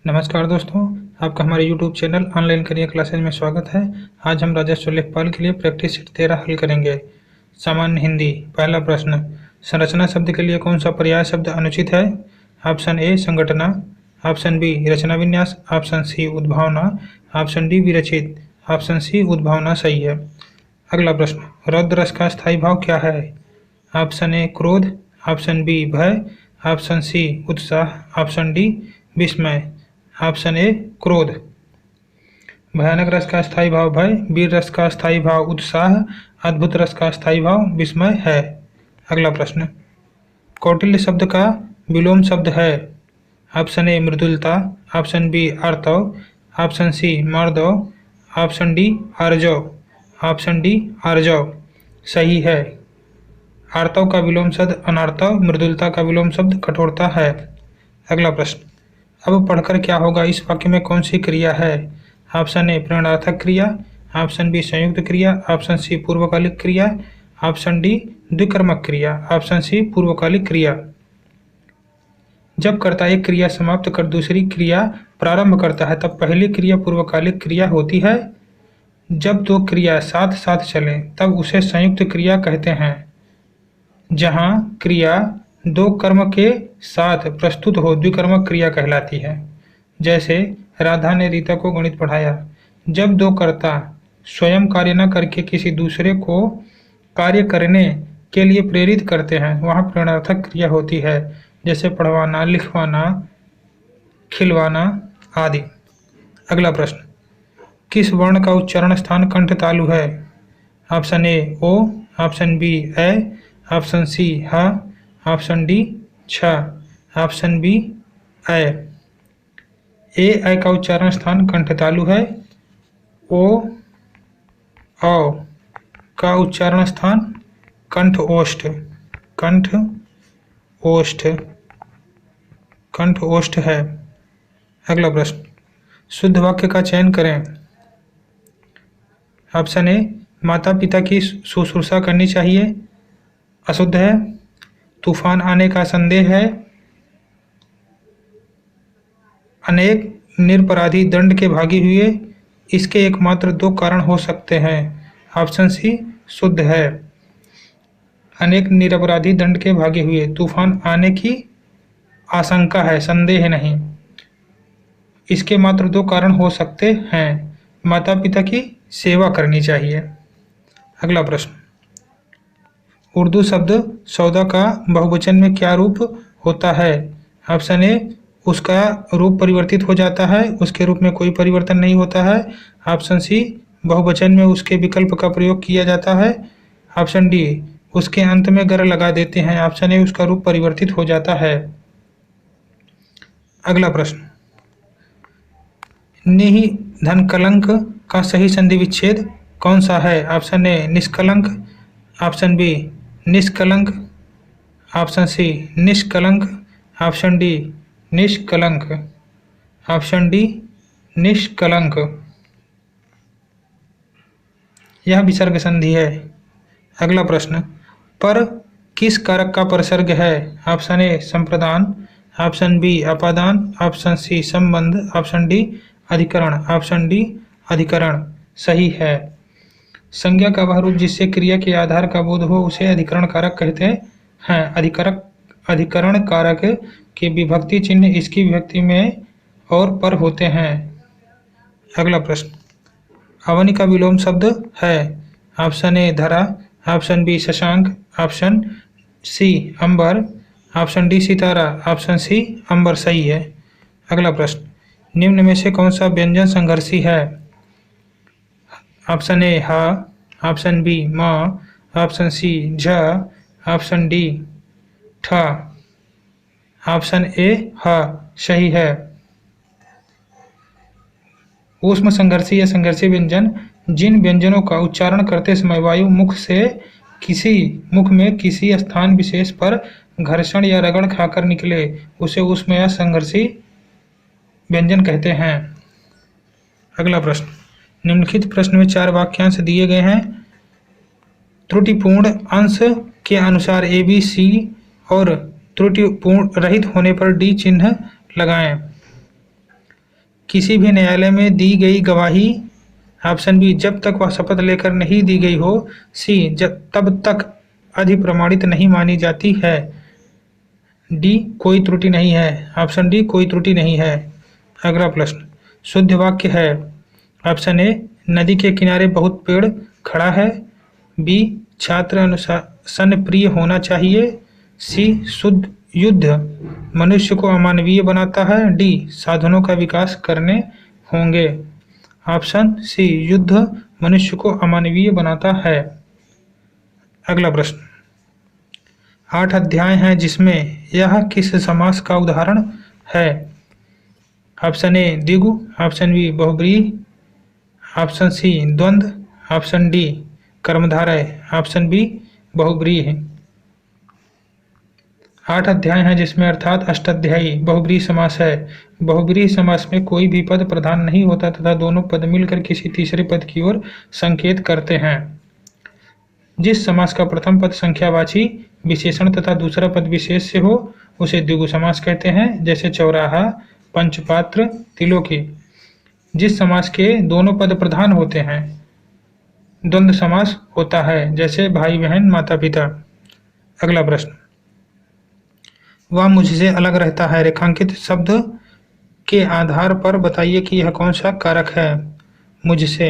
नमस्कार दोस्तों, आपका हमारे YouTube channel online career classes में स्वागत है। आज हम राजस्व लेखपाल के लिए प्रैक्टिस सेट 13 हल करेंगे। सामान्य हिंदी। पहला प्रश्न, संरचना शब्द के लिए कौन सा पर्याय शब्द अनुचित है? ऑप्शन ए संगठना, ऑप्शन बी रचना विन्यास, ऑप्शन सी उद्भावना, ऑप्शन डी विरचित, ऑप्शन सी उद्भावना सही है। अगला प्रश्न, रौद्र रस का स्थायी भाव क्या है? ऑप्शन ए क्रोध, ऑप्शन बी भय, ऑप्शन सी उत्साह, ऑप्शन डी विस्मय। ऑप्शन ए क्रोध। भयानक रस का स्थायी भाव भय, वीर रस का स्थायी भाव उत्साह, अद्भुत रस का स्थायी भाव विस्मय है। अगला प्रश्न, कौटिल्य शब्द का विलोम शब्द है? ऑप्शन ए मृदुलता, ऑप्शन बी आर्तव, ऑप्शन सी मार्दव, ऑप्शन डी आर्जव, ऑप्शन डी आर्जव सही है। आर्तव का विलोम शब्द अनार्तव, मृदुलता का विलोम शब्द कठोरता है। अगला प्रश्न, अब पढ़कर क्या होगा इस वाक्य में कौन सी क्रिया है? ऑप्शन ए प्रेरणार्थक क्रिया, ऑप्शन बी संयुक्त क्रिया, ऑप्शन सी पूर्वकालिक क्रिया, ऑप्शन डी द्विकर्मक क्रिया, ऑप्शन सी पूर्वकालिक क्रिया। जब कर्ता एक क्रिया समाप्त कर दूसरी क्रिया प्रारंभ करता है तब पहली क्रिया पूर्वकालिक क्रिया होती है। जब दो क्रिया साथ साथ चलें तब उसे संयुक्त क्रिया कहते हैं। जहाँ क्रिया दो कर्म के साथ प्रस्तुत हो द्विकर्मक क्रिया कहलाती है। जैसे राधा ने रीता को गणित पढ़ाया। जब दो कर्ता स्वयं कार्य न करके किसी दूसरे को कार्य करने के लिए प्रेरित करते हैं वहाँ प्रेरणार्थक क्रिया होती है, जैसे पढ़वाना, लिखवाना, खिलवाना आदि। अगला प्रश्न, किस वर्ण का उच्चारण स्थान कंठ तालु है? ऑप्शन ए ओ, ऑप्शन बी ए, ऑप्शन सी हा, ऑप्शन डी छ, ऑप्शन बी ए। ए का उच्चारण स्थान कंठ तालु है। ओ औ का उच्चारण स्थान कंठ ओष्ठ, कंठ ओष्ठ, कंठ ओष्ठ है। अगला प्रश्न, शुद्ध वाक्य का चयन करें। ऑप्शन ए माता पिता की शुश्रूषा करनी चाहिए, अशुद्ध है। तूफान आने का संदेह है। अनेक निरपराधी दंड के भागी हुए, इसके एकमात्र दो कारण हो सकते हैं। ऑप्शन सी शुद्ध है। अनेक निरपराधी दंड के भागे हुए, तूफान आने की आशंका है, संदेह नहीं। इसके मात्र दो कारण हो सकते हैं। माता पिता की सेवा करनी चाहिए। अगला प्रश्न, उर्दू शब्द सौदा का बहुवचन में क्या रूप होता है? ऑप्शन ए उसका रूप परिवर्तित हो जाता है, उसके रूप में कोई परिवर्तन नहीं होता है। ऑप्शन सी बहुवचन में उसके विकल्प का प्रयोग किया जाता है। ऑप्शन डी उसके अंत में गर लगा देते हैं। ऑप्शन ए उसका रूप परिवर्तित हो जाता है। अगला प्रश्न, निहि धन कलंक का सही संधि विच्छेद कौन सा है? ऑप्शन ए निष्कलंक, ऑप्शन बी निष्कलंक, ऑप्शन सी निष्कलंक, ऑप्शन डी निष्कलंक, ऑप्शन डी निष्कलंक। यह विसर्ग संधि है। अगला प्रश्न, पर किस कारक का प्रसर्ग है? ऑप्शन ए संप्रदान, ऑप्शन बी अपादान, ऑप्शन सी संबंध, ऑप्शन डी अधिकरण, ऑप्शन डी अधिकरण सही है। संज्ञा का वह रूप जिससे क्रिया के आधार का बोध हो उसे अधिकरण कारक कहते हैं। अधिकरण कारक के विभक्ति चिन्ह इसकी विभक्ति में और पर होते हैं। अगला प्रश्न, अवनी का विलोम शब्द है? ऑप्शन ए धरा, ऑप्शन बी शशांक, ऑप्शन सी अंबर, ऑप्शन डी सितारा, ऑप्शन सी अंबर सही है। अगला प्रश्न, निम्न में से कौन सा व्यंजन संघर्षी है? ऑप्शन ए हा, ऑप्शन बी म, ऑप्शन सी झ, ऑप्शन डी ठ, ऑप्शन ए ह सही है। ऊष्म संघर्षी या संघर्षी व्यंजन जिन व्यंजनों का उच्चारण करते समय वायु मुख में किसी स्थान विशेष पर घर्षण या रगड़ खाकर निकले उसे ऊष्म या संघर्षी व्यंजन कहते हैं। अगला प्रश्न, निम्नलिखित प्रश्न में 4 वाक्यांश दिए गए हैं। त्रुटिपूर्ण अंश के अनुसार ए बी सी और त्रुटिपूर्ण रहित होने पर डी चिन्ह लगाएं। किसी भी न्यायालय में दी गई गवाही। ऑप्शन बी, जब तक वह शपथ लेकर नहीं दी गई हो। सी, जब तब तक अधिप्रमाणित नहीं मानी जाती है। डी, कोई त्रुटि नहीं है। ऑप्शन डी, कोई त्रुटि नहीं है। अगला प्रश्न, शुद्ध वाक्य है। ऑप्शन ए, नदी के किनारे बहुत पेड़ खड़ा है। बी, छात्र अनुशासन प्रिय होना चाहिए। सी, शुद्ध युद्ध मनुष्य को अमानवीय बनाता है। डी, साधनों का विकास करने होंगे। ऑप्शन सी, युद्ध मनुष्य को अमानवीय बनाता है। अगला प्रश्न, 8 अध्याय हैं जिसमें यह किस समास का उदाहरण है। ऑप्शन ए, द्विगु। ऑप्शन बी, बहुब्रीहि। ऑप्शन सी, द्वंद्व। ऑप्शन डी, कर्मधारय। ऑप्शन बी, बहुब्रीहि। 8 अध्याय हैं जिसमें अर्थात अष्टाध्यायी बहुब्रीहि समास है। बहुब्रीहि समास में कोई भी पद प्रधान नहीं होता तथा दोनों पद मिलकर किसी तीसरे पद की ओर संकेत करते हैं। जिस समास का प्रथम पद संख्यावाची विशेषण तथा दूसरा पद विशेष से हो उसे द्विगु समास कहते हैं, जैसे चौराहा, पंचपात्र, तिलोकी। जिस समास के दोनों पद प्रधान होते हैं द्वंद्व समास होता है, जैसे भाई बहन, माता पिता। अगला प्रश्न, वह मुझसे अलग रहता है रेखांकित शब्द के आधार पर बताइए कि यह कौन सा कारक है। मुझसे,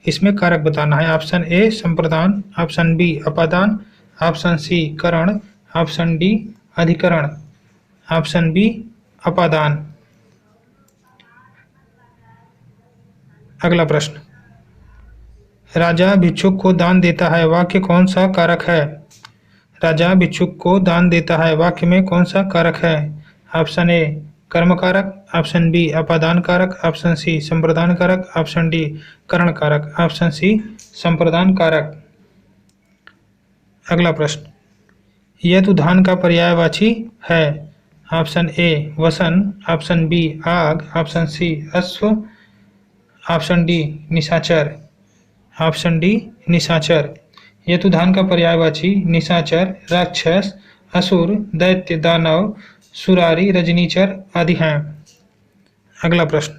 इसमें कारक बताना है। ऑप्शन ए, संप्रदान। ऑप्शन बी, अपादान। ऑप्शन सी, करण। ऑप्शन डी, अधिकरण। ऑप्शन बी, अपादान। अगला प्रश्न, राजा भिक्षुक को दान देता है, वाक्य कौन सा कारक है। राजा भिक्षुक को दान देता है, वाक्य में कौन सा कारक है। ऑप्शन ए, कर्म कारक। ऑप्शन बी, अपादान कारक। ऑप्शन सी, संप्रदान कारक। ऑप्शन डी, करण कारक। ऑप्शन सी, संप्रदान कारक। अगला प्रश्न, यह तो धान का पर्यायवाची है। ऑप्शन ए, वसन। ऑप्शन बी, आग। ऑप्शन सी, अश्व। ऑप्शन डी, निशाचर। ऑप्शन डी, निशाचर। यतुधान का पर्यायवाची निशाचर, राक्षस, असुर, दैत्य, दानव, सुरारी, रजनीचर आदि हैं। अगला प्रश्न,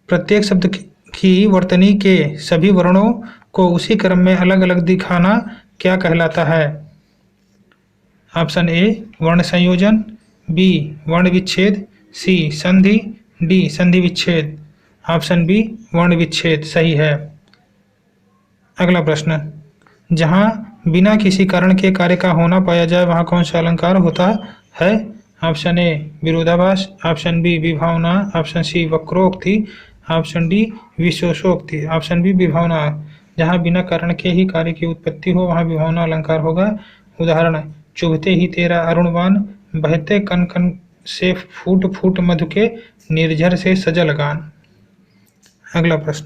प्रत्येक शब्द की वर्तनी के सभी वर्णों को उसी क्रम में अलग अलग दिखाना क्या कहलाता है। ऑप्शन ए, वर्ण संयोजन। बी, वर्ण विच्छेद। सी, संधि। डी, संधि विच्छेद। ऑप्शन बी, वर्ण विच्छेद सही है। अगला प्रश्न, जहाँ बिना किसी कारण के कार्य का होना पाया जाए वहाँ कौन सा अलंकार होता है। ऑप्शन ए, विरोधाभास। ऑप्शन बी, विभावना। ऑप्शन सी, वक्रोक्ति। ऑप्शन डी, विशेषोक्ति। ऑप्शन बी, विभावना। जहाँ बिना कारण के ही कार्य की उत्पत्ति हो वहाँ विभावना अलंकार होगा। उदाहरण, चुभते ही तेरा अरुणवान, बहते कन कन से फूट फूट मधु के, निर्झर से सजल गान। अगला प्रश्न,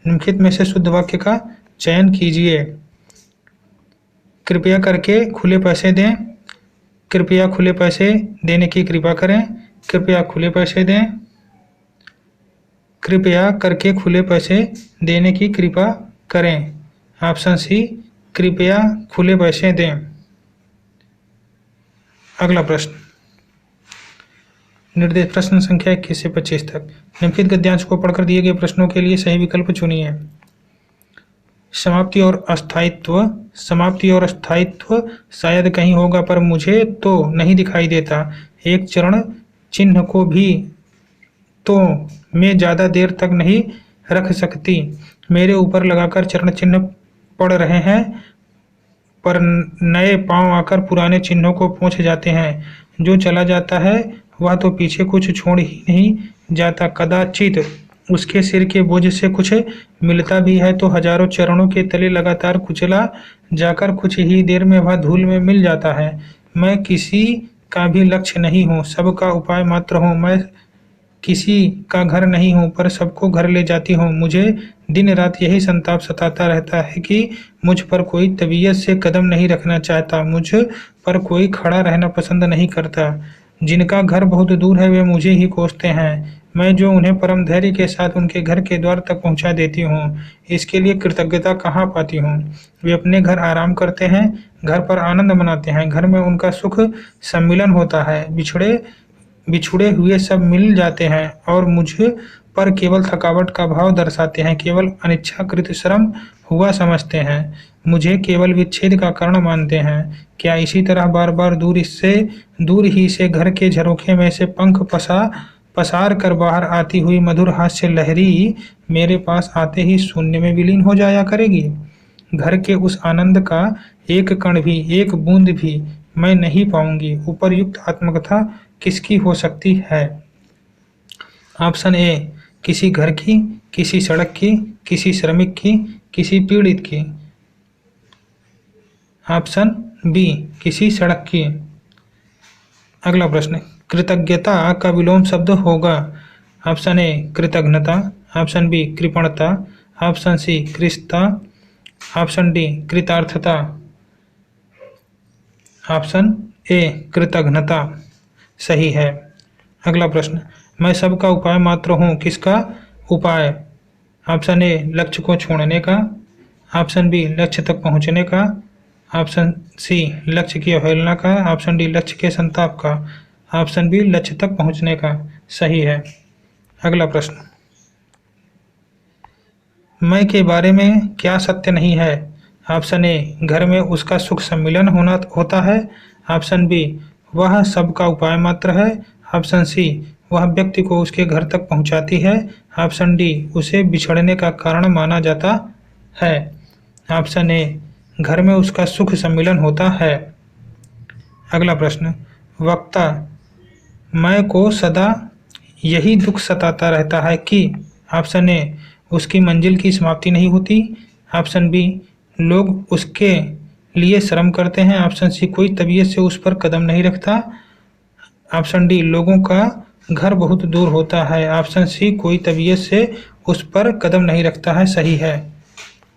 निम्नलिखित में से शुद्ध वाक्य का चयन कीजिए। कृपया करके खुले पैसे दें। कृपया खुले पैसे देने की कृपा करें। कृपया खुले पैसे दें। कृपया करके खुले पैसे देने की कृपा करें। ऑप्शन सी, कृपया खुले पैसे दें। अगला प्रश्न, निर्देश प्रश्न संख्या 21 से 25 तक। निम्नलिखित गद्यांश को पढ़कर दिए गए प्रश्नों के लिए सही विकल्प चुनिए। समाप्ति और अस्थायित्व। समाप्ति और अस्थायित्व शायद कहीं होगा पर मुझे तो नहीं दिखाई देता। एक चरण चिन्ह को भी तो मैं ज़्यादा देर तक नहीं रख सकती। मेरे ऊपर लगाकर चरण चिन्ह पड़ रहे हैं पर नए पांव आकर पुराने चिन्हों को पोंछ जाते हैं। जो चला जाता है वह तो पीछे कुछ छोड़ ही नहीं जाता। कदाचित उसके सिर के बोझ से कुछ मिलता भी है तो हजारों चरणों के तले लगातार कुचला जाकर कुछ ही देर में वह धूल में मिल जाता है। मैं किसी का भी लक्ष्य नहीं हूँ, सबका उपाय मात्र हूँ। मैं किसी का घर नहीं हूँ पर सबको घर ले जाती हूँ। मुझे दिन रात यही संताप सताता रहता है कि मुझ पर कोई तबीयत से कदम नहीं रखना चाहता, मुझ पर कोई खड़ा रहना पसंद नहीं करता। जिनका घर बहुत दूर है वे मुझे ही कोसते हैं। मैं जो उन्हें परम धैर्य के साथ उनके घर के द्वार तक पहुंचा देती हूँ, इसके लिए कृतज्ञता कहाँ पाती हूँ। वे अपने घर आराम करते हैं, घर पर आनंद मनाते हैं, घर में उनका सुख सम्मिलन होता है। बिछड़े बिछुड़े हुए सब मिल जाते हैं और मुझे पर केवल थकावट का भाव दर्शाते हैं, केवल अनिच्छाकृत श्रम हुआ समझते हैं, मुझे केवल विच्छेद का कारण मानते हैं। क्या इसी तरह बार बार दूर ही से घर के झरोखे में से पंख पसार कर बाहर आती हुई मधुर हास्य लहरी मेरे पास आते ही शून्य में विलीन हो जाया करेगी? घर के उस आनंद का एक कण भी, एक बूंद भी मैं नहीं पाऊंगी। उपर्युक्त आत्मकथा किसकी हो सकती है? ऑप्शन ए, किसी घर की, किसी सड़क की, किसी श्रमिक की, किसी पीड़ित की। ऑप्शन बी, किसी सड़क की। अगला प्रश्न, कृतज्ञता का विलोम शब्द होगा? ऑप्शन ए, कृतघ्नता, ऑप्शन बी, कृपणता, ऑप्शन सी, कृशता, ऑप्शन डी, कृतार्थता। ऑप्शन ए, कृतघ्नता सही है। अगला प्रश्न, मैं सबका उपाय मात्र हूँ, किसका उपाय? ऑप्शन ए, लक्ष्य को छोड़ने का, ऑप्शन बी, लक्ष्य तक पहुँचने का, ऑप्शन सी, लक्ष्य की अवहेलना का, ऑप्शन डी, लक्ष्य के संताप का, ऑप्शन बी, लक्ष्य तक पहुँचने का। सही है। अगला प्रश्न, मैं के बारे में क्या सत्य नहीं है? ऑप्शन ए, घर में उसका सुख सम्मिलन होता है, ऑप्शन बी, वह सबका उपाय मात्र है, ऑप्शन सी, वह व्यक्ति को उसके घर तक पहुंचाती है, ऑप्शन डी, उसे बिछड़ने का कारण माना जाता है। ऑप्शन ए, घर में उसका सुख सम्मिलन होता है। अगला प्रश्न, वक्ता, मैं को सदा यही दुख सताता रहता है कि? ऑप्शन ए, उसकी मंजिल की समाप्ति नहीं होती, ऑप्शन बी, लोग उसके लिए शर्म करते हैं, ऑप्शन सी, कोई तबीयत से उस पर कदम नहीं रखता, ऑप्शन डी, लोगों का घर बहुत दूर होता है, ऑप्शन सी, कोई तबीयत से उस पर कदम नहीं रखता है। सही है।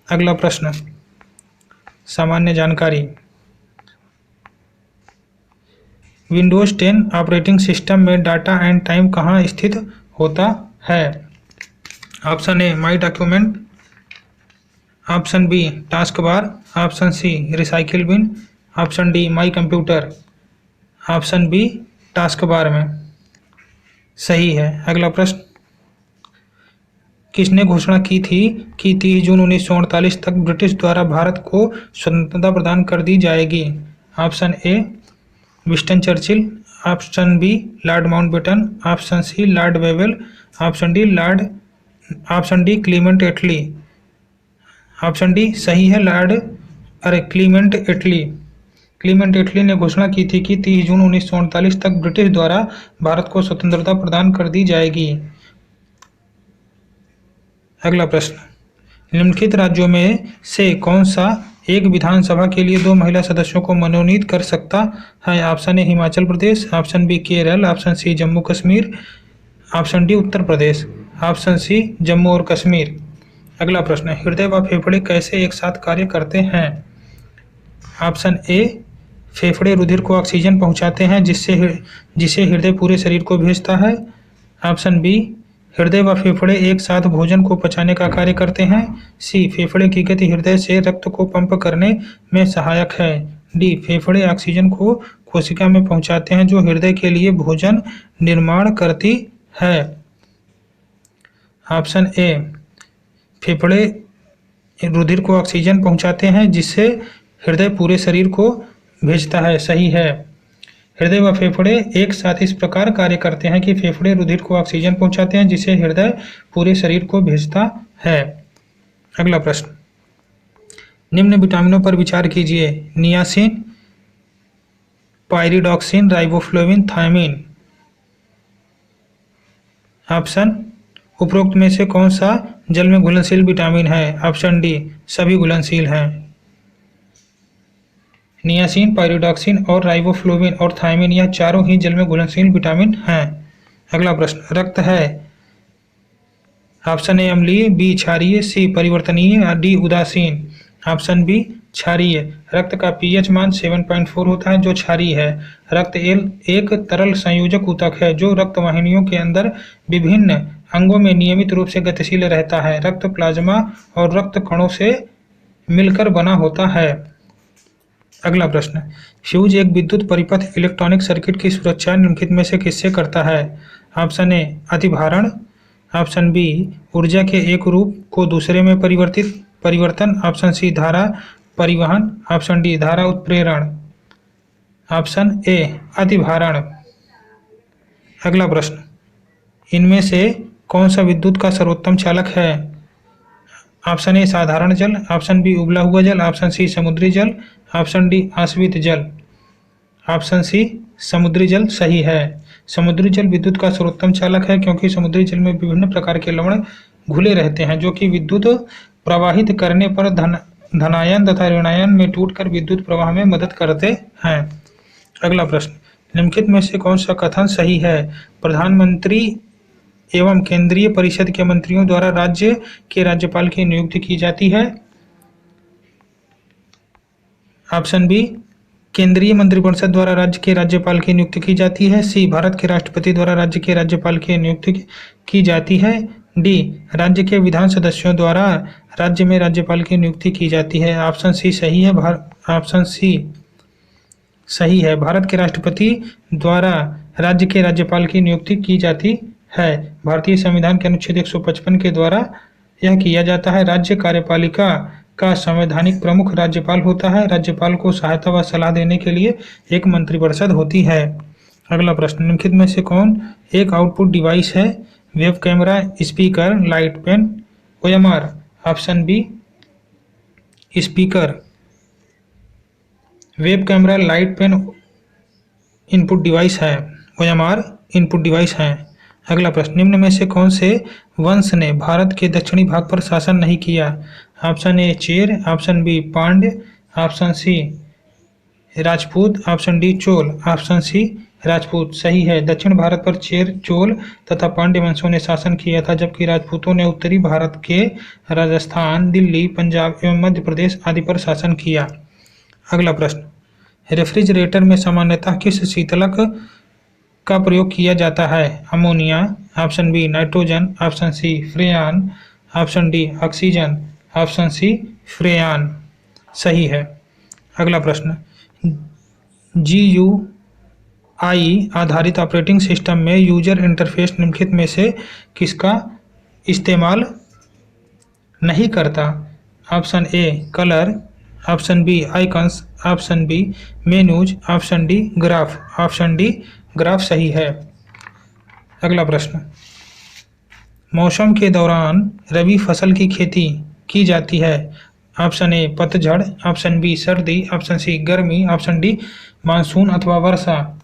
अगला प्रश्न, सामान्य जानकारी, विंडोज 10 ऑपरेटिंग सिस्टम में डाटा एंड टाइम कहाँ स्थित होता है? Option A, my document, option B, taskbar, option C, recycle bin, option D, my computer, option B, taskbar में। सही है। अगला प्रश्न, किसने घोषणा की थी कि 30 जून 1948 तक ब्रिटिश द्वारा भारत को स्वतंत्रता प्रदान कर दी जाएगी? Option A, Winston Churchill, option B, Lord Mountbatten, option C, Lord Wavell, option D, Clement Attlee. Option D सही है, क्लीमेंट एटली। क्लीमेंट एटली ने घोषणा की थी कि 30 जून 1948 तक ब्रिटिश द्वारा भारत को स्वतंत्रता प्रदान कर दी जाएगी। अगला प्रश्न, निम्नलिखित राज्यों में से कौन सा एक विधानसभा के लिए 2 महिला सदस्यों को मनोनीत कर सकता है? Option A, Himachal Pradesh, option B, Kerala, option C, Jammu Kashmir, option D, Uttar Pradesh, option C, Jammu और कश्मीर। अगला प्रश्न, हृदय व फेफड़े कैसे एक साथ कार्य करते हैं? ऑप्शन ए, फेफड़े रुधिर को ऑक्सीजन पहुंचाते हैं जिसे हृदय पूरे शरीर को भेजता है। ऑप्शन बी, हृदय व फेफड़े एक साथ भोजन को पचाने का कार्य करते हैं। सी, फेफड़े की गति हृदय से रक्त को पंप करने में सहायक है। डी, फेफड़े ऑक्सीजन को कोशिका में पहुंचाते हैं जो हृदय के लिए भोजन निर्माण करती है। ऑप्शन ए, फेफड़े रुधिर को ऑक्सीजन पहुंचाते हैं जिससे हृदय पूरे शरीर को भेजता है। सही है। हृदय व फेफड़े एक साथ इस प्रकार कार्य करते हैं कि फेफड़े रुधिर को ऑक्सीजन पहुंचाते हैं जिसे हृदय पूरे शरीर को भेजता है। अगला प्रश्न, निम्न विटामिनों पर विचार कीजिए: niacin, pyridoxine, riboflavin, thiamine. Option, उपरोक्त में से कौन सा जल में घुलनशील विटामिन है? ऑप्शन डी, सभी घुलनशील हैं। नियासिन, पायरिडॉक्सिन और राइबोफ्लाविन और थायमिन यह चारों ही जल में घुलनशील विटामिन हैं। अगला प्रश्न, रक्त है ऑप्शन ए अम्लीय, बी क्षारीय, सी परिवर्तनीय, डी उदासीन। ऑप्शन बी क्षारीय। रक्त का पीएच मान 7.4 होता है जो क्षारीय है। रक्त एक तरल संयोजक ऊतक है जो रक्त वाहिनियों के अंदर विभिन्न अंगों में नियमित रूप से गतिशील रहता है। रक्त प्लाज्मा और रक्त कणों से मिलकर बना होता है। अगला प्रश्न, फ्यूज एक विद्युत परिपथ इलेक्ट्रॉनिक सर्किट की सुरक्षा निम्नलिखित में से किससे करता है? ऑप्शन ए अतिभारण, ऑप्शन बी ऊर्जा के एक रूप को दूसरे में परिवर्तन, ऑप्शन सी धारा परिवहन, ऑप्शन डी धारा उत्प्रेरण। Option A अतिभारण। अगला प्रश्न, इनमें से कौन सा विद्युत का सर्वोत्तम चालक है? ऑप्शन ए साधारण जल, ऑप्शन बी उबला हुआ जल, ऑप्शन सी समुद्री जल, ऑप्शन डी आश्वित जल। ऑप्शन सी समुद्री जल सही है। समुद्री जल विद्युत का सर्वोत्तम चालक है क्योंकि समुद्री जल में विभिन्न प्रकार के लवण घुले रहते हैं जो कि विद्युत प्रवाहित करने पर धनायन तथा ऋणायन में टूटकर विद्युत प्रवाह में मदद करते हैं। अगला प्रश्न, निम्नलिखित में से कौन सा कथन सही है? प्रधानमंत्री एवं केंद्रीय परिषद के मंत्रियों द्वारा राज्य के राज्यपाल की नियुक्ति की जाती है। ऑप्शन बी केंद्रीय मंत्रिपरिषद द्वारा राज्य के राज्यपाल की नियुक्ति की जाती है। सी भारत के राष्ट्रपति द्वारा राज्य के राज्यपाल की नियुक्ति की जाती है। डी राज्य के विधान सदस्यों द्वारा राज्य में राज्यपाल की नियुक्ति की जाती है। ऑप्शन सी सही है। ऑप्शन सी सही है, भारत के राष्ट्रपति द्वारा राज्य के राज्यपाल की नियुक्ति की जाती है। भारतीय संविधान के अनुच्छेद 155 के द्वारा यह किया जाता है। राज्य कार्यपालिका का संवैधानिक प्रमुख राज्यपाल होता है। राज्यपाल को सहायता व सलाह देने के लिए एक मंत्रिपरिषद होती है। अगला प्रश्न, निम्नलिखित में से कौन एक आउटपुट डिवाइस है? Web camera, speaker, light pen, OMR। Option B speaker. Web camera light pen input device है, OMR इनपुट डिवाइस है। अगला प्रश्न, निम्न में से कौन से वंश ने भारत के दक्षिणी भाग पर शासन नहीं किया? Option A Chera, option B Pandya, option C Rajput, option D Chola, option C Rajput. सही है, दक्षिण भारत पर चेर, चोल तथा पांड्य वंशों ने शासन किया था जबकि राजपूतों ने उत्तरी भारत के राजस्थान, दिल्ली, पंजाब एवं मध्य प्रदेश आदि पर शासन किया। अगला प्रश्न, रेफ्रिजरेटर में सामान्यतः किस शीतलक का प्रयोग किया जाता है? Ammonia, option B nitrogen, option C freon, option D oxygen, option C freon. सही है। अगला प्रश्न, GUI आधारित ऑपरेटिंग सिस्टम में यूजर इंटरफेस निम्नलिखित में से किसका इस्तेमाल नहीं करता? Option A colour, option B icons, option B menus, option D graph. Option D graph सही है। अगला प्रश्न, मौसम के दौरान रबी फसल की खेती की जाती है। ऑप्शन ए पतझड़, ऑप्शन बी सर्दी, ऑप्शन सी गर्मी, ऑप्शन डी मानसून अथवा वर्षा।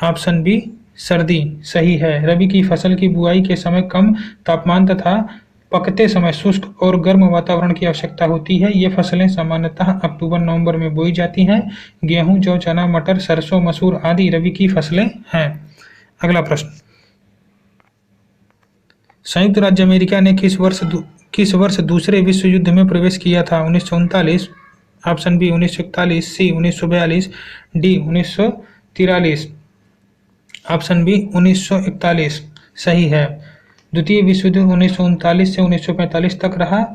ऑप्शन बी सर्दी सही है। रबी की फसल की बुआई के समय कम तापमान तथा पकते समय शुष्क और गर्म वातावरण की आवश्यकता होती है। ये फसलें सामान्यतः अक्टूबर-नवंबर में बोई जाती हैं। गेहूं, जौ, चना, मटर, सरसों, मसूर आदि रबी की फसलें हैं। अगला प्रश्न, संयुक्त राज्य अमेरिका ने किस वर्ष दूसरे विश्व युद्ध में प्रवेश किया था? 1939, ऑप्शन बी 1941, सी 1942, डी 1943। ऑप्शन बी 1941 सही है। द्वितीय विश्व युद्ध 1939 से 1945 तक रहा।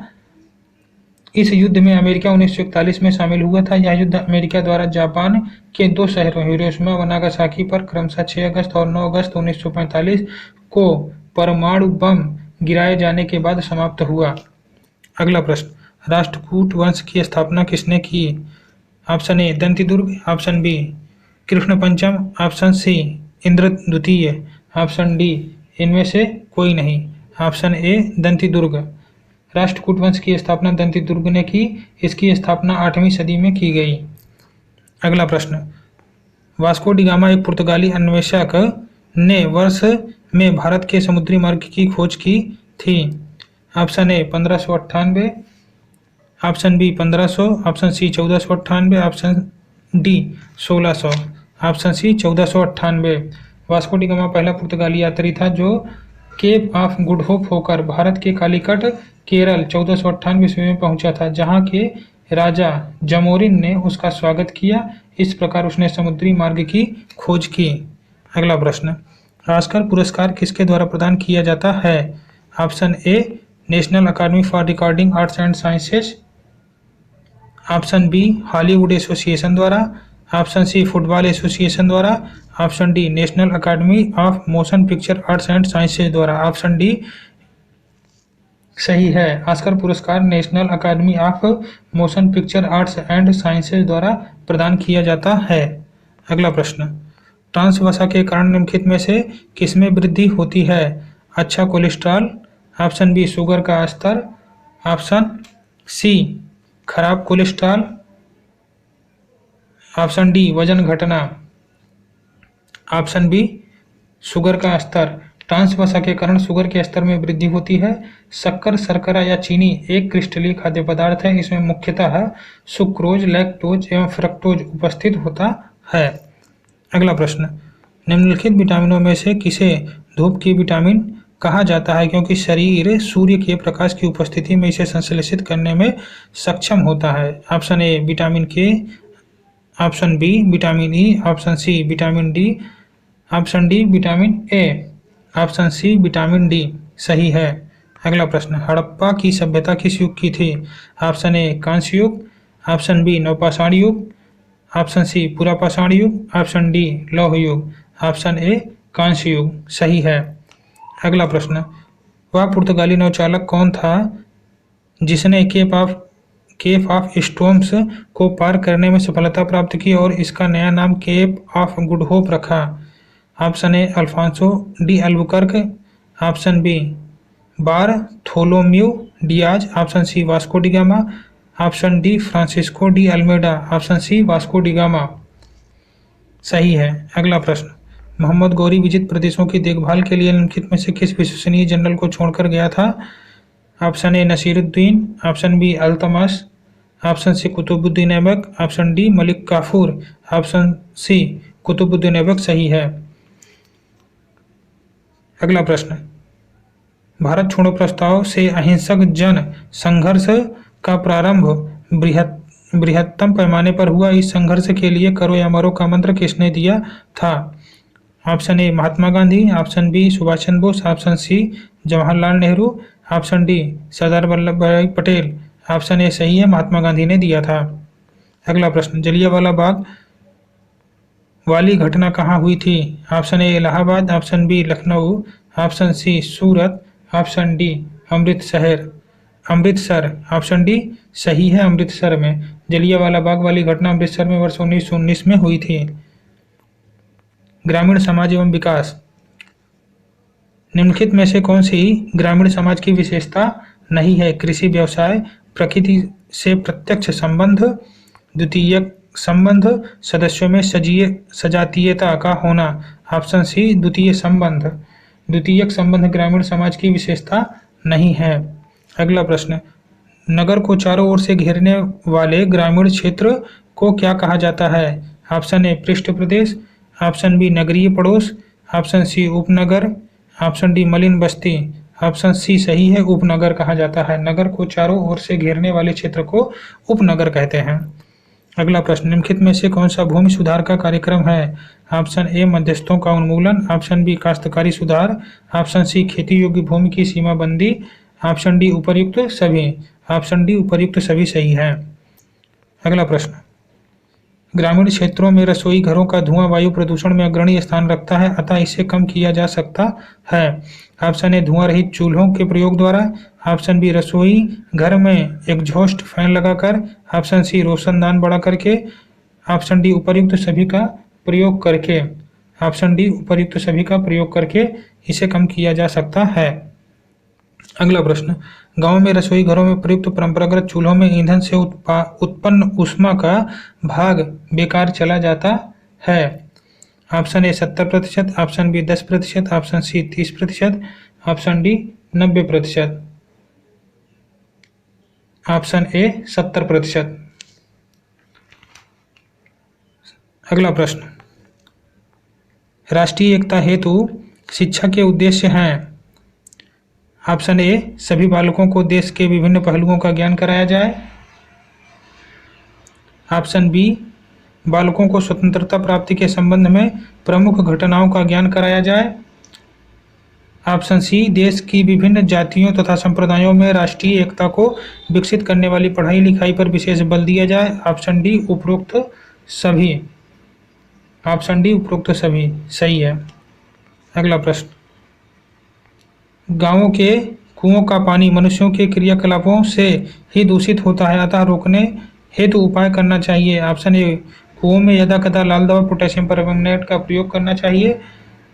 इस युद्ध में अमेरिका 1941 में शामिल हुआ था। यह युद्ध अमेरिका द्वारा जापान के दो शहरों हिरोशिमा व नागासाकी पर क्रमशः 6 अगस्त और 9 अगस्त 1945 को परमाणु बम गिराए जाने के बाद समाप्त हुआ। अगला प्रश्न, राष्ट्रकूट वंश की स्थापना किसने की? Option A Dantidurga, option B Krishna Pancham, option सी इंद्र द्वितीय, ऑप्शन डी इनमें से कोई नहीं। Option A Dantidurga. राष्ट्रकूट वंश की स्थापना दंतिदुर्ग ने की। इसकी स्थापना 8वीं सदी में की गई। अगला प्रश्न, वास्को डी गामा एक पुर्तगाली अन्वेषक ने वर्ष में भारत के समुद्री मार्ग की खोज की थी। Option A 1598, option B 1500, option C 1498, option D 1600। Option C 1498। Vasco da Gama पहला पुर्तगाली यात्री था जो केप ऑफ गुड होप होकर भारत के कालीकट केरल 1498 ईस्वी में पहुंचा था, जहां के राजा जमोरिन ने उसका स्वागत किया। इस प्रकार उसने समुद्री मार्ग की खोज की। अगला प्रश्न, ऑस्कर पुरस्कार किसके द्वारा प्रदान किया जाता है? Option A National Academy for Recording Arts and Sciences, option B Hollywood Association द्वारा, ऑप्शन सी फुटबॉल एसोसिएशन द्वारा, option D National Academy of Motion Picture Arts and Sciences द्वारा। ऑप्शन डी सही है। ऑस्कर पुरस्कार National Academy of Motion Picture Arts and Sciences द्वारा प्रदान किया जाता है। अगला प्रश्न, ट्रांस वसा के कारण निम्नलिखित में से किसमें वृद्धि होती है? अच्छा कोलेस्ट्रॉल, ऑप्शन बी शुगर का स्तर, ऑप्शन सी खराब कोलेस्ट्रॉल, ऑप्शन डी वजन घटना, ऑप्शन बी शुगर का स्तर। ट्रांस वसा के कारण शुगर के स्तर में वृद्धि होती है। शक्कर, शर्करा या चीनी एक क्रिस्टलीय खाद्य पदार्थ है। इसमें मुख्यतः सुक्रोज, लैक्टोज एवं फ्रक्टोज उपस्थित होता है। अगला प्रश्न, निम्नलिखित विटामिनों में से किसे धूप की विटामिन कहा जाता है क्योंकि शरीर सूर्य के प्रकाश की उपस्थिति में इसे संश्लेषित करने में सक्षम होता है? Option A vitamin K, option B vitamin E, option C vitamin D, option D vitamin A, option C vitamin D सही है। अगला प्रश्न, हड़प्पा की सभ्यता किस युग की थी? ऑप्शन ए कांस्य युग, ऑप्शन बी नवपाषाण युग, ऑप्शन सी पुरापाषाण युग, ऑप्शन डी लौह युग, ऑप्शन ए कांस्य युग सही है। अगला प्रश्न, वह पुर्तगाली नौचालक कौन था जिसने केप ऑफ स्टोर्म्स को पार करने में सफलता प्राप्त की और इसका नया नाम केप ऑफ गुड होप रखा? Option A Alfonso de Albuquerque, option B Bartholomew Dias, option C Vasco da Gama, option D Francisco de Almeida, option C Vasco da Gama सही है। अगला प्रश्न, मोहम्मद गौरी विजित प्रदेशों की देखभाल के लिए निम्नलिखित में से किस विश्वसनीय जनरल को छोड़कर गया था? Option A Nasiruddin, option B Altamash, option C Qutubuddin Aibak, option D Malik Kafur, option C Qutubuddin Aibak सही है। अगला प्रश्न, भारत छोड़ो प्रस्ताव से अहिंसक जन संघर्ष का प्रारंभ बृहत्तम पैमाने पर हुआ। इस संघर्ष के लिए करो या मरो का मंत्र किसने दिया था? Option A Mahatma Gandhi, option B Subhash Chandra Bose, option C Jawaharlal Nehru, option D Sardar Vallabh Bhai Patel. Option A सही है, महात्मा गांधी ने दिया था। अगला प्रश्न, जलियांवाला बाग वाली घटना कहाँ हुई थी? Option A Allahabad, option B Lucknow, option C Surat, option D Amritsar, option D सही है, अमृतसर में। जलियांवाला बाग वाली घटना अमृतसर में वर्ष 1919 में हुई थी। ग्रामीण समाज एवं विकास, निम्नलिखित में से कौन सी ग्रामीण समाज की विशेषता नहीं है? कृषि व्यवसाय, प्रकृति से प्रत्यक्ष संबंध, द्वितीयक संबंध, सदस्यों में सजातीयता का होना। ऑप्शन सी द्वितीयक संबंध ग्रामीण समाज की विशेषता नहीं है। अगला प्रश्न, नगर को चारों ओर से घेरने वाले ग्रामीण क्षेत्र को क्या कहा जाता है? ऑप्शन ए पृष्ठ प्रदेश, ऑप्शन बी नगरीय पड़ोस, ऑप्शन सी उपनगर, ऑप्शन डी मलिन बस्ती, ऑप्शन सी सही है, उपनगर कहा जाता है। नगर को चारों ओर से घेरने वाले क्षेत्र को उपनगर कहते हैं। अगला प्रश्न, निम्नलिखित में से कौन सा भूमि सुधार का कार्यक्रम है? ऑप्शन ए मध्यस्थों का उन्मूलन, ऑप्शन बी काश्तकारी सुधार, ऑप्शन सी खेती योग्य भूमि की सीमाबंदी, ऑप्शन डी उपर्युक्त सभी। ऑप्शन डी उपर्युक्त सभी सही है। अगला प्रश्न, ग्रामीण क्षेत्रों में रसोई घरों का धुआं वायु प्रदूषण में अग्रणी स्थान रखता है, अतः इसे कम किया जा सकता है। ऑप्शन ए धुआं रहित चूल्हों के प्रयोग द्वारा, ऑप्शन बी रसोई घर में एग्जॉस्ट फैन लगाकर, ऑप्शन सी रोशनदान बढ़ा करके, ऑप्शन डी उपर्युक्त सभी का प्रयोग करके। ऑप्शन डी उपर्युक्त सभी का प्रयोग करके इसे कम किया जा सकता है। अगला प्रश्न, गांव में रसोई घरों में प्रयुक्त परंपरागत चूल्हों में ईंधन से उत्पन्न ऊष्मा का भाग बेकार चला जाता है। Option A 70%, option B 10%, option C 30%, option D 90%, option A 70%। अगला प्रश्न, राष्ट्रीय एकता हेतु शिक्षा के उद्देश्य हैं। ऑप्शन ए सभी बालकों को देश के विभिन्न पहलुओं का ज्ञान कराया जाए, ऑप्शन बी बालकों को स्वतंत्रता प्राप्ति के संबंध में प्रमुख घटनाओं का ज्ञान कराया जाए, ऑप्शन सी देश की विभिन्न जातियों तथा संप्रदायों में राष्ट्रीय एकता को विकसित करने वाली पढ़ाई लिखाई पर विशेष बल दिया जाए। ऑप्शन डी उपरोक्त सभी। ऑप्शन डी उपरोक्त सभी सही है। अगला प्रश्न, गांवों के कुओं का पानी मनुष्यों के क्रियाकलापों से ही दूषित होता है, अतः रोकने हेतु उपाय करना चाहिए। ऑप्शन ए कुओं में यदा कदा लाल दवा पोटेशियम परमंगनेट का प्रयोग करना चाहिए।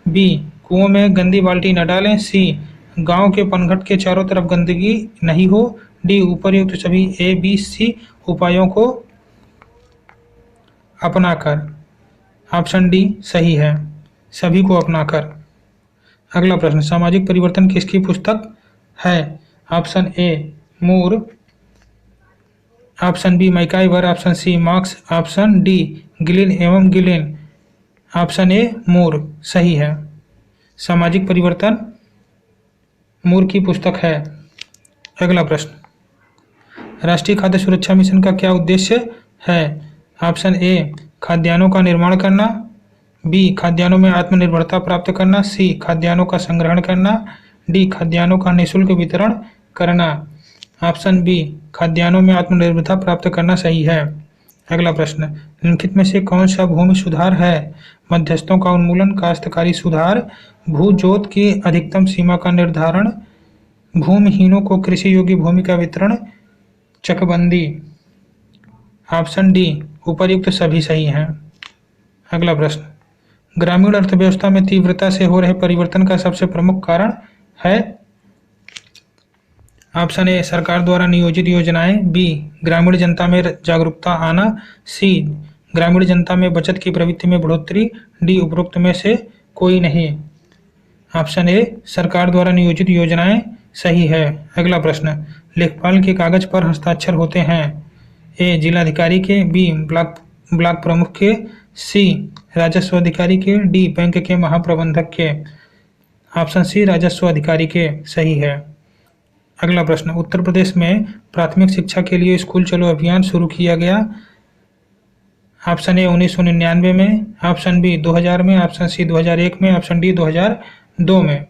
बी कुओं में गंदी बाल्टी न डालें। सी गांव के पनघट के चारों तरफ गंदगी नहीं हो। डी उपर्युक्त सभी ए बी सी उपायों को अपनाकर। ऑप्शन डी सही है, सभी को अपनाकर। अगला प्रश्न, सामाजिक परिवर्तन किसकी पुस्तक है? Option A Moore, option B MacIver, option C Marx, option D Gillin एवं गिलिन। ऑप्शन ए मूर सही है, सामाजिक परिवर्तन मूर की पुस्तक है। अगला प्रश्न, राष्ट्रीय खाद्य सुरक्षा मिशन का क्या उद्देश्य है? ऑप्शन ए खाद्यान्नों का निर्माण करना। बी खाद्यान्नों में आत्मनिर्भरता प्राप्त करना। सी खाद्यान्नों का संग्रहण करना। डी खाद्यान्नों का निःशुल्क वितरण करना। ऑप्शन बी खाद्यान्नों में आत्मनिर्भरता प्राप्त करना सही है। अगला प्रश्न, निम्नलिखित में से कौन सा भूमि सुधार है? मध्यस्थों का उन्मूलन, काश्तकारी सुधार, भू जोत की अधिकतम सीमा का निर्धारण, भूमिहीनों को कृषि योग्य भूमि का वितरण, चकबंदी। ऑप्शन डी उपर्युक्त सभी सही हैं। अगला प्रश्न, ग्रामीण अर्थव्यवस्था में तीव्रता से हो रहे परिवर्तन का सबसे प्रमुख कारण है? ऑप्शन ए सरकार द्वारा नियोजित योजनाएं। बी ग्रामीण जनता में जागरूकता आना। सी ग्रामीण जनता में बचत की प्रवृत्ति में बढ़ोतरी। डी उपरोक्त में से कोई नहीं। ऑप्शन ए सरकार द्वारा नियोजित योजनाएं सही है। अगला प्रश्न, लेखपाल के कागज पर हस्ताक्षर होते हैं? ए जिलाधिकारी के, बी ब्लॉक प्रमुख के, सी राजस्व अधिकारी के, डी बैंक के महाप्रबंधक के। ऑप्शन सी राजस्व अधिकारी के सही है। अगला प्रश्न, उत्तर प्रदेश में प्राथमिक शिक्षा के लिए स्कूल चलो अभियान शुरू किया गया। ऑप्शन ए 1999 में, ऑप्शन बी 2000 में, ऑप्शन सी 2001 में, ऑप्शन डी 2002 में।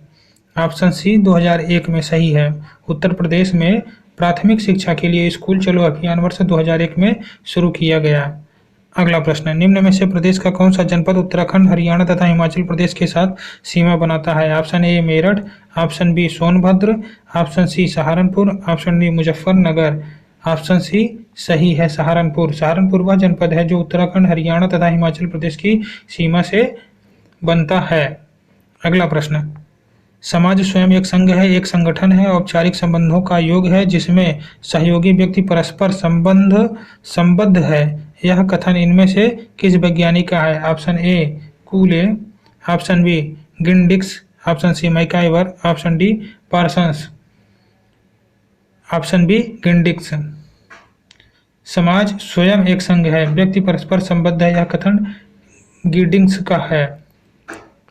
ऑप्शन सी 2001 में सही है। उत्तर प्रदेश में प्राथमिक शिक्षा के लिए स्कूल चलो अभियान वर्ष 2001 में शुरू किया गया। अगला प्रश्न, निम्न में से प्रदेश का कौन सा जनपद उत्तराखंड, हरियाणा तथा हिमाचल प्रदेश के साथ सीमा बनाता है? Option A Meerut, option B Sonbhadra, option C Saharanpur, option D Muzaffarnagar. Option C सही है, सहारनपुर। सहारनपुर वह जनपद है जो उत्तराखंड, हरियाणा तथा हिमाचल प्रदेश की सीमा से बनता है। अगला प्रश्न, समाज स्वयं एक संघ है, एक संगठन है, औपचारिक संबंधों का योग है जिसमें सहयोगी व्यक्ति परस्पर संबद्ध है। यह कथन इनमें से किस वैज्ञानिक का है? ऑप्शन ए कूले, option B गिंडिक्स, option C MacIver, option D Parsons. Option B गिंडिक्स। समाज स्वयं एक संघ है, व्यक्ति परस्पर संबद्ध है, यह कथन गिडिंग्स का है।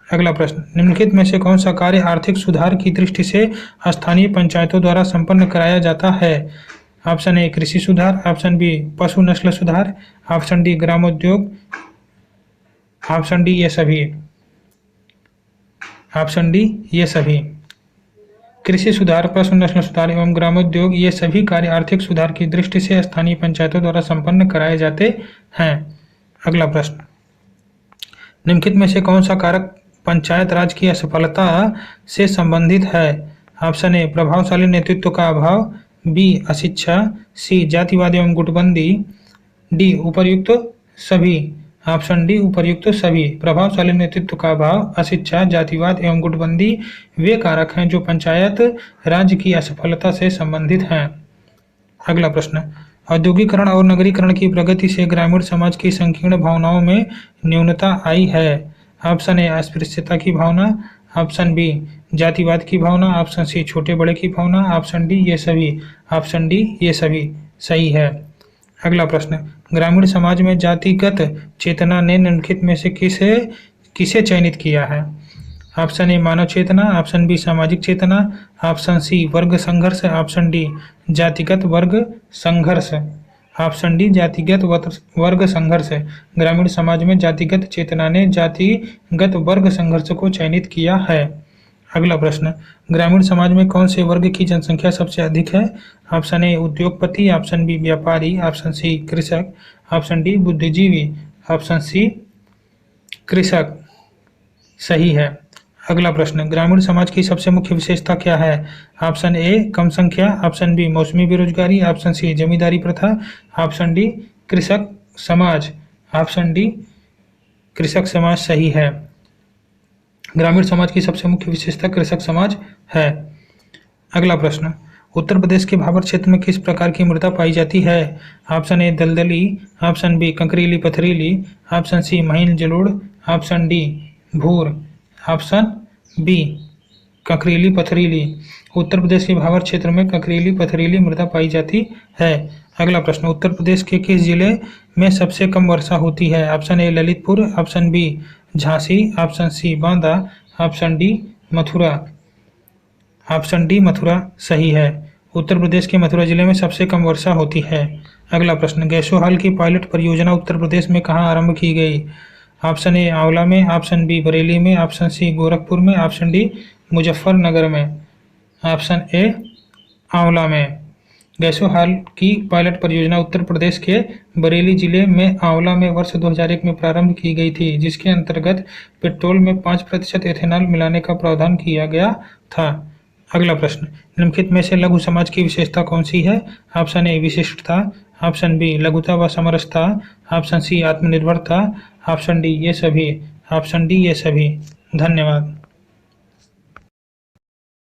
अगला प्रश्न, निम्नलिखित में से कौन सा कार्य आर्थिक सुधार की दृष्टि से स्थानीय पंचायतों द्वारा संपन्न कराया जाता है? ऑप्शन ए कृषि सुधार, ऑप्शन बी पशु नस्ल सुधार, ऑप्शन डी ग्रामोद्योग, ऑप्शन डी ये सभी। ऑप्शन डी ये सभी। कृषि सुधार, पशु नस्ल सुधार एवं ग्रामोद्योग ये सभी कार्य आर्थिक सुधार की दृष्टि से स्थानीय पंचायतों द्वारा संपन्न कराए जाते हैं। अगला प्रश्न, निम्नलिखित में से कौन सा कारक पंचायत राज की असफलता से संबंधित है? ऑप्शन ए प्रभावशाली नेतृत्व का अभाव, बी अशिक्षा, सी जातिवाद एवं गुटबंदी, डी उपर्युक्त सभी। ऑप्शन डी उपर्युक्त सभी। प्रभावशाली नेतृत्व का अभाव, अशिक्षा, जातिवाद एवं गुटबंदी वे कारक हैं जो पंचायत राज्य की असफलता से संबंधित हैं। अगला प्रश्न, औद्योगिकरण और नगरीकरण की प्रगति से ग्रामीण समाज की संकीर्ण भावनाओं में न्यूनता आई है। ऑप्शन ए अस्पृश्यता की भावना, ऑप्शन बी जातिवाद की भावना, ऑप्शन सी छोटे बड़े की भावना, ऑप्शन डी ये सभी। ऑप्शन डी ये सभी सही है। अगला प्रश्न, ग्रामीण समाज में जातिगत चेतना ने निम्नलिखित में से किसे चयनित किया है? ऑप्शन ए मानव चेतना, ऑप्शन बी सामाजिक चेतना, ऑप्शन सी वर्ग संघर्ष, ऑप्शन डी जातिगत वर्ग संघर्ष। ऑप्शन डी जातिगत वर्ग संघर्ष। ग्रामीण समाज में जातिगत चेतना ने जातिगत वर्ग संघर्ष को चयनित किया है। अगला प्रश्न, ग्रामीण समाज में कौन से वर्ग की जनसंख्या सबसे अधिक है? ऑप्शन ए उद्योगपति, ऑप्शन बी व्यापारी, ऑप्शन सी कृषक, ऑप्शन डी बुद्धिजीवी, ऑप्शन सी कृषक। सही है। अगला प्रश्न, ग्रामीण समाज की सबसे मुख्य विशेषता क्या है? ऑप्शन ए कम संख्या, ऑप्शन बी मौसमी बेरोजगारी, ऑप्शन सी जमींदारी प्रथा, ऑप्शन डी कृषक समाज, ऑप्शन डी कृषक समाज। सही है। ग्रामीण समाज की सबसे मुख्य विशेषता कृषक समाज है। अगला प्रश्न, उत्तर प्रदेश के भाबर क्षेत्र में किस प्रकार की मृदा पाई जाती है? ऑप्शन ए दलदली, ऑप्शन बी कंकरीली पथरीली, ऑप्शन सी महीन जलोढ़, ऑप्शन डी भूर, ऑप्शन बी कंकरीली पथरीली। उत्तर प्रदेश के भाबर क्षेत्र में कंकरीली पथरीली मृदा पाई जाती है। अगला प्रश्न, उत्तर प्रदेश के किस जिले में सबसे कम वर्षा होती है? Option A Lalitpur, option B Jhansi, option C Banda, option D Mathura, option D Mathura. सही है। उत्तर प्रदेश के मथुरा जिले में सबसे कम वर्षा होती है। अगला प्रश्न, गैसोहाल की पायलट परियोजना उत्तर प्रदेश में कहाँ आरंभ की गई? ऑप्शन ए आंवला में, ऑप्शन बी बरेली में, ऑप्शन सी गोरखपुर में, ऑप्शन डी मुजफ्फरनगर में, ऑप्शन ए आंवला में। गैसोहाल की पायलट परियोजना उत्तर प्रदेश के बरेली जिले में आंवला में वर्ष 2001 में प्रारंभ की गई थी, जिसके अंतर्गत पेट्रोल में 5% एथेनॉल मिलाने का प्रावधान किया गया था। अगला प्रश्न, निम्नलिखित में से लघु समाज की विशेषता कौन सी है? ऑप्शन ए विशिष्टता, ऑप्शन बी लघुता व समरसता, ऑप्शन सी आत्मनिर्भरता, ऑप्शन डी ये सभी, ऑप्शन डी ये सभी। धन्यवाद।